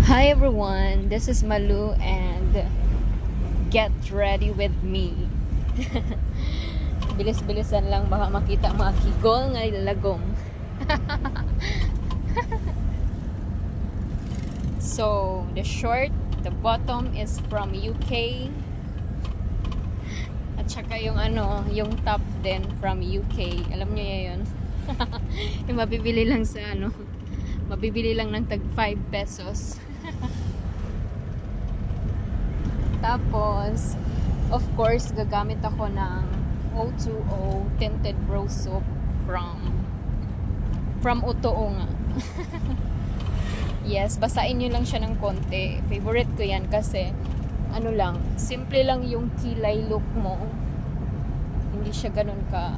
Hi everyone, this is Malu and get ready with me. Bilis-bilisan lang baka makita mga kigol nga ilalagom. So, the short, the bottom is from UK. At saka yung yung top din from UK. Alam niyo yun. Yung mabibili lang sa mabibili lang ng tag 5 pesos. Tapos, of course, gagamit ako ng O2O tinted brow soap from Otoo nga. Yes, basain nyo lang siya ng konti. Favorite ko yan kasi lang, simple lang yung kilay look mo. Hindi siya ganun ka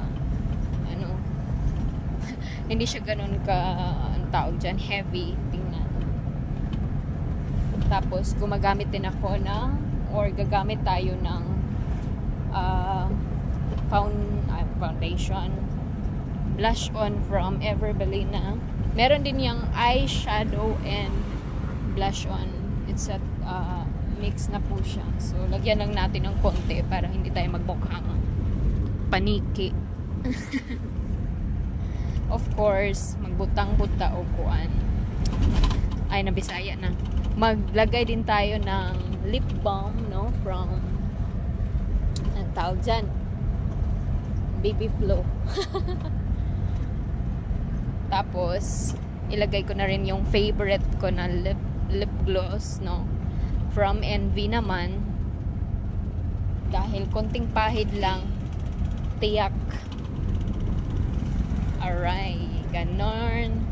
hindi siya ganun ka tawag dyan, heavy tingnan. Tapos gumagamit din ako gagamit tayo ng foundation, blush on from Everbelina. Meron din yung eyeshadow and blush on. It's a mix na po siya. So lagyan lang natin ng konti para hindi tayo magmukhang paniki. Of course, magbutang-buta o kuan. Ay, nabisaya na. Maglagay din tayo ng lip balm, no? From, ang tawag dyan? Baby Flow. Tapos, ilagay ko na rin yung favorite ko na lip gloss, no? From Envy naman. Dahil konting pahid lang, tiyak. Alright, ganon.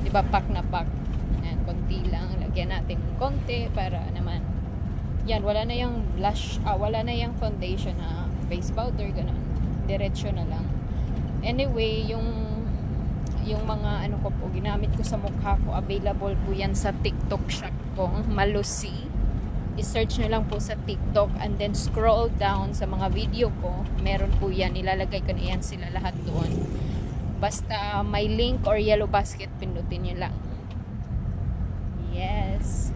Diba, pak na pak. Ayan, konti lang. Lagyan natin ng konti para naman. Yan, wala na yung blush, wala na yung foundation na face powder, ganon. Diretso na lang. Anyway, yung mga ko po, ginamit ko sa mukha ko, available po yan sa TikTok shop ko, Malusi. I-search nyo lang po sa TikTok and then scroll down sa mga video ko. Meron po yan, ilalagay ko na yan sila lahat doon. Basta may link or yellow basket, pindutin nyo lang. Yes.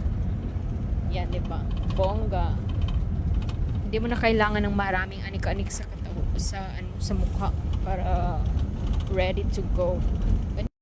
Yan, diba? Bongga. Hindi mo na kailangan ng maraming anik-anik sa katawan, sa mukha para ready to go.